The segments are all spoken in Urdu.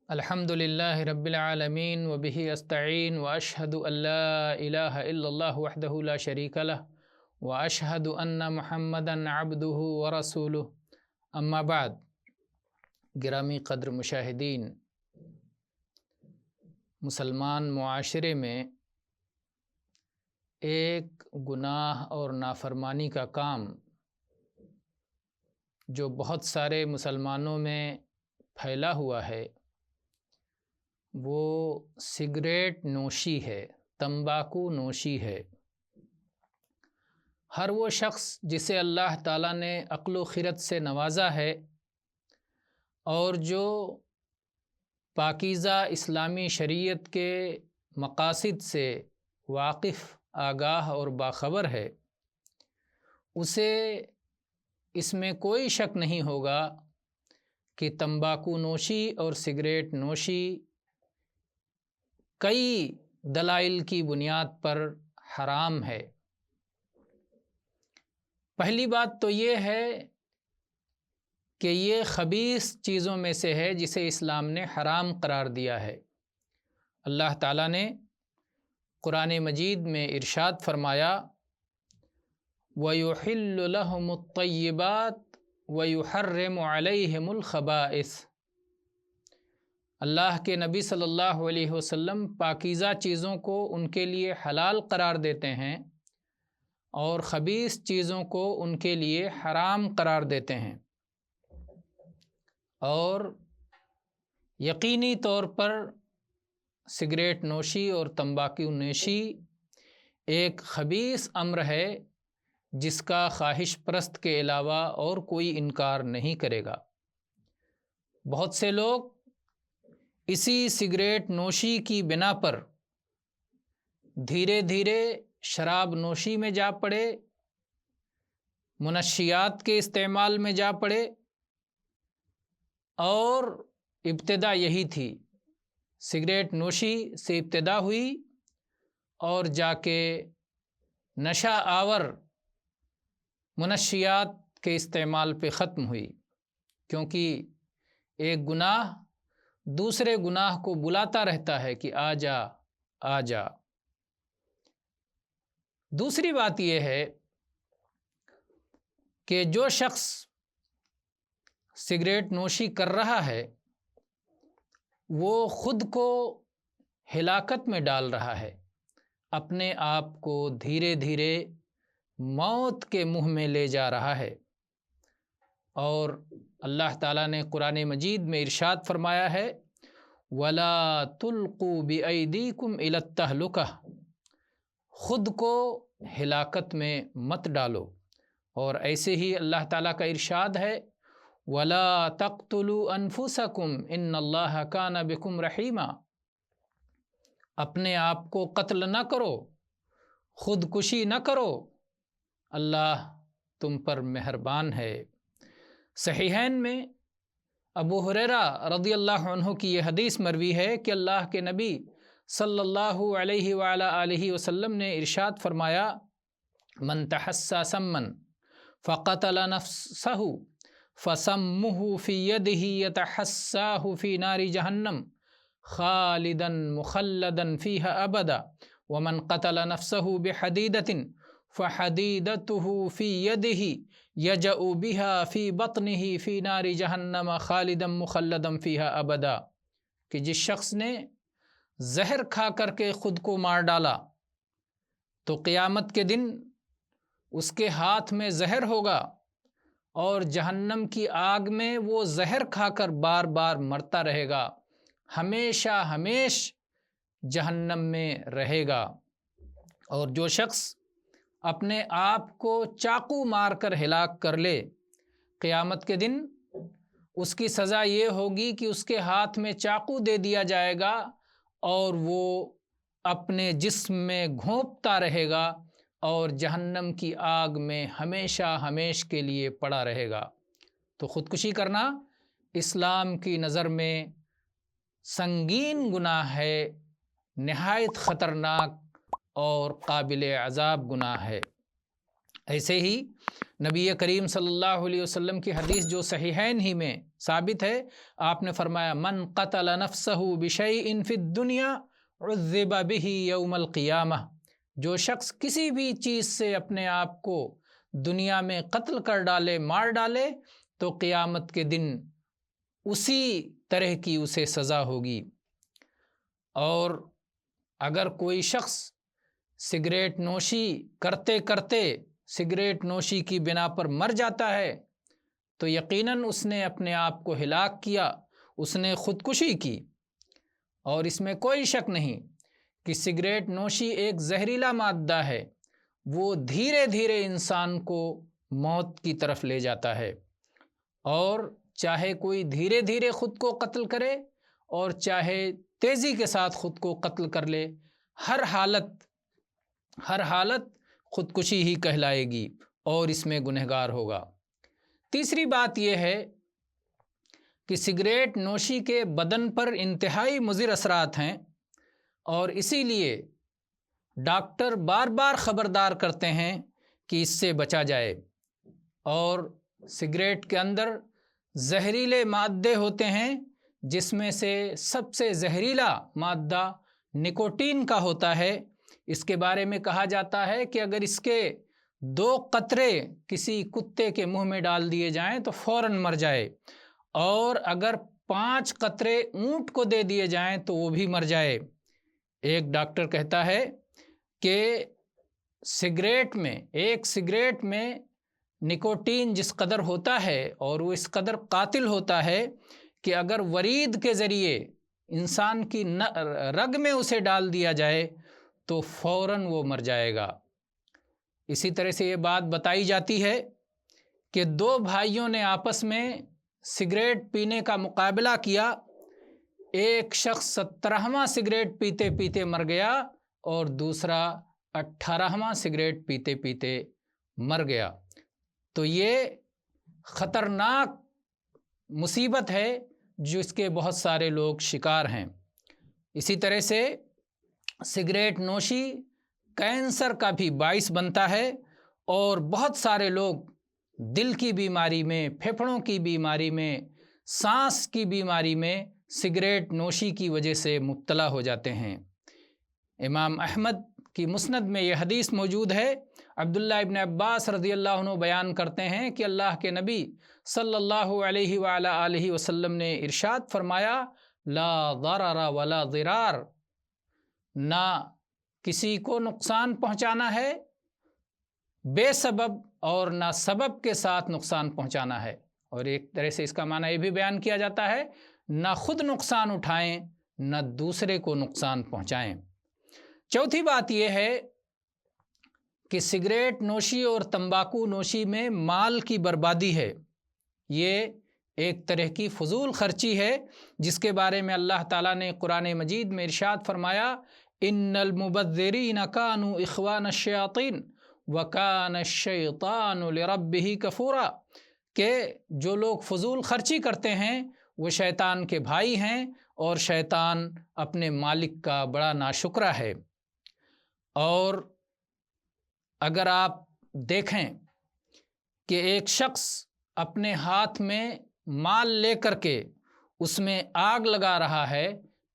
الحمد للہ رب العالمین وبہ استعین واشہد ان لا الہ الا اللہ وحدہ لا شریک لہ واشہد ان محمدا عبدہ ورسولہ اما بعد۔ گرامی قدر مشاہدین، مسلمان معاشرے میں ایک گناہ اور نافرمانی کا کام جو بہت سارے مسلمانوں میں پھیلا ہوا ہے وہ سگریٹ نوشی ہے، تمباکو نوشی ہے۔ ہر وہ شخص جسے اللہ تعالیٰ نے عقل و خرد سے نوازا ہے اور جو پاکیزہ اسلامی شریعت کے مقاصد سے واقف، آگاہ اور باخبر ہے، اسے اس میں کوئی شک نہیں ہوگا کہ تمباکو نوشی اور سگریٹ نوشی کئی دلائل کی بنیاد پر حرام ہے۔ پہلی بات تو یہ ہے کہ یہ خبیث چیزوں میں سے ہے جسے اسلام نے حرام قرار دیا ہے۔ اللہ تعالیٰ نے قرآن مجید میں ارشاد فرمایا وَيُحِلُّ لَهُمُ الطَّيِّبَاتِ وَيُحَرِّمُ عَلَيْهِمُ الْخَبَائِثَ۔ اللہ کے نبی صلی اللہ علیہ وسلم پاکیزہ چیزوں کو ان کے لیے حلال قرار دیتے ہیں اور خبیث چیزوں کو ان کے لیے حرام قرار دیتے ہیں، اور یقینی طور پر سگریٹ نوشی اور تمباکو نوشی ایک خبیث امر ہے جس کا خواہش پرست کے علاوہ اور کوئی انکار نہیں کرے گا۔ بہت سے لوگ اسی سگریٹ نوشی کی بنا پر دھیرے دھیرے شراب نوشی میں جا پڑے، منشیات کے استعمال میں جا پڑے، اور ابتدا یہی تھی، سگریٹ نوشی سے ابتدا ہوئی اور جا کے نشہ آور منشیات کے استعمال پہ ختم ہوئی، کیونکہ ایک گناہ دوسرے گناہ کو بلاتا رہتا ہے کہ آ جا آ جا۔ دوسری بات یہ ہے کہ جو شخص سگریٹ نوشی کر رہا ہے وہ خود کو ہلاکت میں ڈال رہا ہے، اپنے آپ کو دھیرے دھیرے موت کے منہ میں لے جا رہا ہے۔ اور اللہ تعالیٰ نے قرآن مجید میں ارشاد فرمایا ہے وَلَا تُلْقُوا بِأَيْدِيكُمْ إِلَى التَّهْلُكَةِ، خود کو ہلاکت میں مت ڈالو۔ اور ایسے ہی اللہ تعالیٰ کا ارشاد ہے وَلَا تَقْتُلُوا أَنفُسَكُمْ إِنَّ اللَّهَ كَانَ بِكُمْ رَحِيمًا، اپنے آپ کو قتل نہ کرو، خودکشی نہ کرو، اللہ تم پر مہربان ہے۔ صحیحین میں ابو ہریرہ رضی اللہ عنہ کی یہ حدیث مروی ہے کہ اللہ کے نبی صلی اللہ علیہ وآلہ آلہ وسلم نے ارشاد فرمایا من تحسى سما فقتل نفسه فسمه في يده يتحساه في نار جہنم خالدا مخلدا فيها ابدا ومن قتل نفسه بحديدة فحديدته في يده يجأ بها في بطنه في نار جہنم خالدا مخلدا فيها ابدا، کہ جس شخص نے زہر کھا کر کے خود کو مار ڈالا تو قیامت کے دن اس کے ہاتھ میں زہر ہوگا اور جہنم کی آگ میں وہ زہر کھا کر بار بار مرتا رہے گا، ہمیشہ ہمیش جہنم میں رہے گا۔ اور جو شخص اپنے آپ کو چاقو مار کر ہلاک کر لے، قیامت کے دن اس کی سزا یہ ہوگی کہ اس کے ہاتھ میں چاقو دے دیا جائے گا اور وہ اپنے جسم میں گھونپتا رہے گا اور جہنم کی آگ میں ہمیشہ ہمیش کے لیے پڑا رہے گا۔ تو خودکشی کرنا اسلام کی نظر میں سنگین گناہ ہے، نہایت خطرناک اور قابل عذاب گناہ ہے۔ ایسے ہی نبی کریم صلی اللہ علیہ وسلم کی حدیث جو صحیحین ہی میں ثابت ہے، آپ نے فرمایا من قتل نفسہ بشیء فی الدنیا عذب بہ یوم القیامہ، جو شخص کسی بھی چیز سے اپنے آپ کو دنیا میں قتل کر ڈالے، مار ڈالے، تو قیامت کے دن اسی طرح کی اسے سزا ہوگی۔ اور اگر کوئی شخص سگریٹ نوشی کرتے کرتے سگریٹ نوشی کی بنا پر مر جاتا ہے تو یقیناً اس نے اپنے آپ کو ہلاک کیا، اس نے خودکشی کی۔ اور اس میں کوئی شک نہیں کہ سگریٹ نوشی ایک زہریلا مادہ ہے، وہ دھیرے دھیرے انسان کو موت کی طرف لے جاتا ہے، اور چاہے کوئی دھیرے دھیرے خود کو قتل کرے اور چاہے تیزی کے ساتھ خود کو قتل کر لے، ہر حالت خودکشی ہی کہلائے گی اور اس میں گنہگار ہوگا۔ تیسری بات یہ ہے کہ سگریٹ نوشی کے بدن پر انتہائی مضر اثرات ہیں، اور اسی لیے ڈاکٹر بار بار خبردار کرتے ہیں کہ اس سے بچا جائے۔ اور سگریٹ کے اندر زہریلے مادے ہوتے ہیں، جس میں سے سب سے زہریلا مادہ نکوٹین کا ہوتا ہے۔ اس کے بارے میں کہا جاتا ہے کہ اگر اس کے 2 قطرے کسی کتے کے منہ میں ڈال دیے جائیں تو فوراً مر جائے، اور اگر 5 قطرے اونٹ کو دے دیے جائیں تو وہ بھی مر جائے۔ ایک ڈاکٹر کہتا ہے کہ ایک سگریٹ میں نکوٹین جس قدر ہوتا ہے اور وہ اس قدر قاتل ہوتا ہے کہ اگر ورید کے ذریعے انسان کی رگ میں اسے ڈال دیا جائے تو فوراً وہ مر جائے گا۔ اسی طرح سے یہ بات بتائی جاتی ہے کہ 2 بھائیوں نے آپس میں سگریٹ پینے کا مقابلہ کیا، ایک شخص 17واں سگریٹ پیتے پیتے مر گیا اور دوسرا 18واں سگریٹ پیتے پیتے مر گیا۔ تو یہ خطرناک مصیبت ہے جس کے بہت سارے لوگ شکار ہیں۔ اسی طرح سے سگریٹ نوشی کینسر کا بھی باعث بنتا ہے، اور بہت سارے لوگ دل کی بیماری میں، پھیپھڑوں کی بیماری میں، سانس کی بیماری میں سگریٹ نوشی کی وجہ سے مبتلا ہو جاتے ہیں۔ امام احمد کی مسند میں یہ حدیث موجود ہے، عبداللہ ابن عباس رضی اللہ عنہ بیان کرتے ہیں کہ اللہ کے نبی صلی اللہ علیہ وآلہ آلہ وسلم نے ارشاد فرمایا، لا ضرر ولا ضرار، نہ کسی کو نقصان پہنچانا ہے بے سبب اور نہ سبب کے ساتھ نقصان پہنچانا ہے۔ اور ایک طرح سے اس کا معنی یہ بھی بیان کیا جاتا ہے، نہ خود نقصان اٹھائیں نہ دوسرے کو نقصان پہنچائیں۔ چوتھی بات یہ ہے کہ سگریٹ نوشی اور تمباکو نوشی میں مال کی بربادی ہے، یہ ایک طرح کی فضول خرچی ہے، جس کے بارے میں اللہ تعالیٰ نے قرآن مجید میں ارشاد فرمایا، ان المبذرین کانوا اخوان الشیاطین وکان الشیطان لربہ کفورا، کہ جو لوگ فضول خرچی کرتے ہیں وہ شیطان کے بھائی ہیں اور شیطان اپنے مالک کا بڑا ناشکرا ہے۔ اور اگر آپ دیکھیں کہ ایک شخص اپنے ہاتھ میں مال لے کر کے اس میں آگ لگا رہا ہے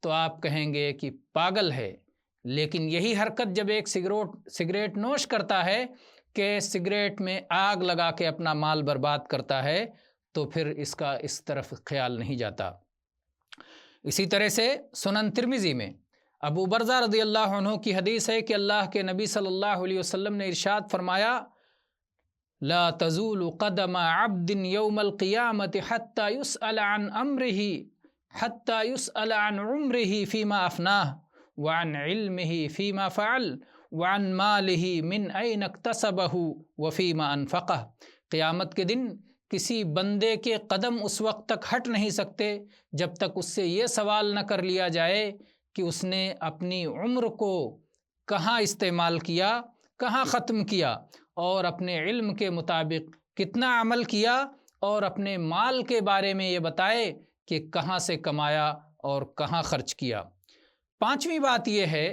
تو آپ کہیں گے کہ پاگل ہے، لیکن یہی حرکت جب ایک سگریٹ نوش کرتا ہے کہ سگریٹ میں آگ لگا کے اپنا مال برباد کرتا ہے تو پھر اس کا اس طرف خیال نہیں جاتا۔ اسی طرح سے سنن ترمذی میں ابو برزہ رضی اللہ عنہ کی حدیث ہے کہ اللہ کے نبی صلی اللہ علیہ وسلم نے ارشاد فرمایا، لا تزول قدم عبد یوم القیامت حتی یسأل عن امرہ حتی یسأل عن عمرہ فیما افناہ وعن علمہ فیما فعل وعن مالہ من این اکتسبہ وفیما انفقہ۔ قیامت کے دن کسی بندے کے قدم اس وقت تک ہٹ نہیں سکتے جب تک اس سے یہ سوال نہ کر لیا جائے کہ اس نے اپنی عمر کو کہاں استعمال کیا، کہاں ختم کیا، اور اپنے علم کے مطابق کتنا عمل کیا، اور اپنے مال کے بارے میں یہ بتائے کہ کہاں سے کمایا اور کہاں خرچ کیا۔ پانچویں بات یہ ہے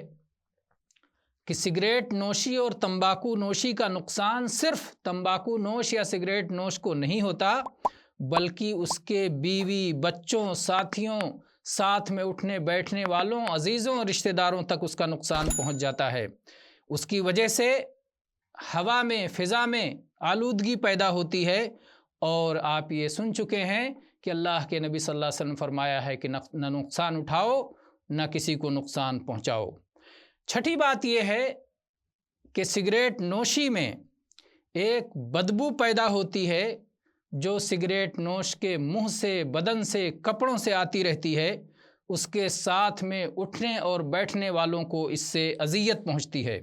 کہ سگریٹ نوشی اور تمباکو نوشی کا نقصان صرف تمباکو نوش یا سگریٹ نوش کو نہیں ہوتا، بلکہ اس کے بیوی، بچوں، ساتھیوں، ساتھ میں اٹھنے بیٹھنے والوں، عزیزوں اور رشتہ داروں تک اس کا نقصان پہنچ جاتا ہے۔ اس کی وجہ سے ہوا میں، فضا میں آلودگی پیدا ہوتی ہے، اور آپ یہ سن چکے ہیں کہ اللہ کے نبی صلی اللہ علیہ وسلم فرمایا ہے کہ نہ نقصان اٹھاؤ نہ کسی کو نقصان پہنچاؤ۔ چھٹی بات یہ ہے کہ سگریٹ نوشی میں ایک بدبو پیدا ہوتی ہے جو سگریٹ نوش کے منہ سے، بدن سے، کپڑوں سے آتی رہتی ہے۔ اس کے ساتھ میں اٹھنے اور بیٹھنے والوں کو اس سے اذیت پہنچتی ہے۔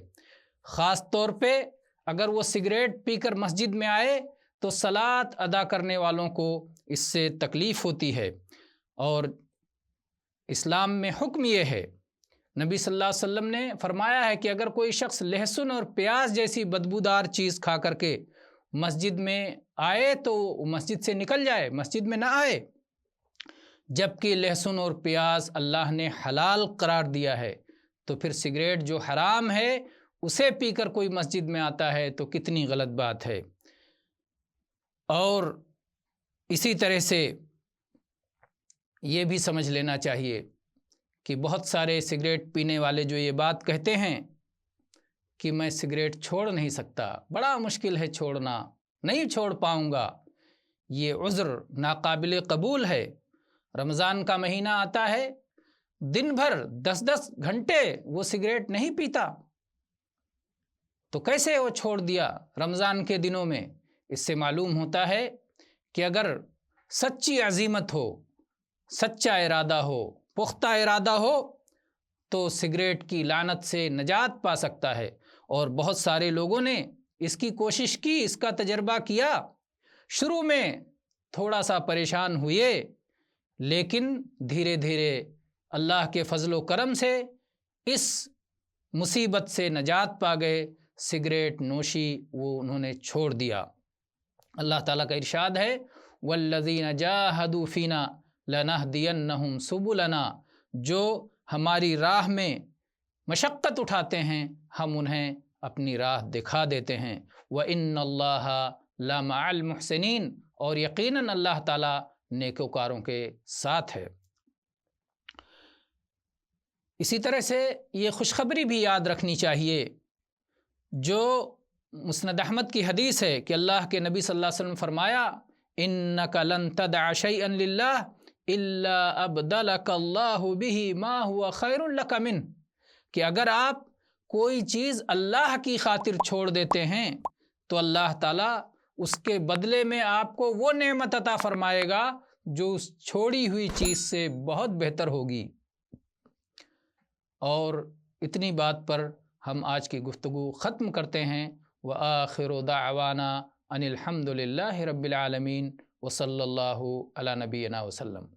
خاص طور پہ اگر وہ سگریٹ پی کر مسجد میں آئے تو صلاۃ ادا کرنے والوں کو اس سے تکلیف ہوتی ہے۔ اور اسلام میں حکم یہ ہے، نبی صلی اللہ علیہ وسلم نے فرمایا ہے کہ اگر کوئی شخص لہسن اور پیاز جیسی بدبودار چیز کھا کر کے مسجد میں آئے تو مسجد سے نکل جائے، مسجد میں نہ آئے، جبکہ لہسن اور پیاز اللہ نے حلال قرار دیا ہے، تو پھر سگریٹ جو حرام ہے اسے پی کر کوئی مسجد میں آتا ہے تو کتنی غلط بات ہے۔ اور اسی طرح سے یہ بھی سمجھ لینا چاہیے کہ بہت سارے سگریٹ پینے والے جو یہ بات کہتے ہیں کہ میں سگریٹ چھوڑ نہیں سکتا، بڑا مشکل ہے چھوڑنا، نہیں چھوڑ پاؤں گا، یہ عذر ناقابل قبول ہے۔ رمضان کا مہینہ آتا ہے، دن بھر 10 گھنٹے وہ سگریٹ نہیں پیتا، تو کیسے وہ چھوڑ دیا رمضان کے دنوں میں؟ اس سے معلوم ہوتا ہے کہ اگر سچی عزیمت ہو، سچا ارادہ ہو، پختہ ارادہ ہو تو سگریٹ کی لعنت سے نجات پا سکتا ہے۔ اور بہت سارے لوگوں نے اس کی کوشش کی، اس کا تجربہ کیا، شروع میں تھوڑا سا پریشان ہوئے، لیکن دھیرے دھیرے اللہ کے فضل و کرم سے اس مصیبت سے نجات پا گئے۔ سگریٹ نوشی وہ انہوں نے چھوڑ دیا۔ اللہ تعالیٰ کا ارشاد ہے وَالَّذِينَ جَاهَدُوا فِينَا لَنَهْدِيَنَّهُمْ سُبُلَنَا، جو ہماری راہ میں مشقت اٹھاتے ہیں ہم انہیں اپنی راہ دکھا دیتے ہیں۔ وَإِنَّ اللَّهَ لَمَعَ الْمُحْسِنِينَ، اور یقیناً اللہ تعالیٰ نیکوکاروں کے ساتھ ہے۔ اسی طرح سے یہ خوشخبری بھی یاد رکھنی چاہیے جو مسند احمد کی حدیث ہے کہ اللہ کے نبی صلی اللہ علیہ وسلم فرمایا إِنَّكَ لَن تَدْعَ شَيْئًا لِلَّهِ إِلَّا أَبْدَلَكَ اللَّهُ بِهِ مَا هُوَ خَيْرٌ لَكَ مِنْهُ، کہ اگر آپ کوئی چیز اللہ کی خاطر چھوڑ دیتے ہیں تو اللہ تعالیٰ اس کے بدلے میں آپ کو وہ نعمت عطا فرمائے گا جو اس چھوڑی ہوئی چیز سے بہت بہتر ہوگی۔ اور اتنی بات پر ہم آج کی گفتگو ختم کرتے ہیں۔ وآخر دعوانا ان الحمد للہ رب العالمین وصلی اللہ علی نبینا وسلم۔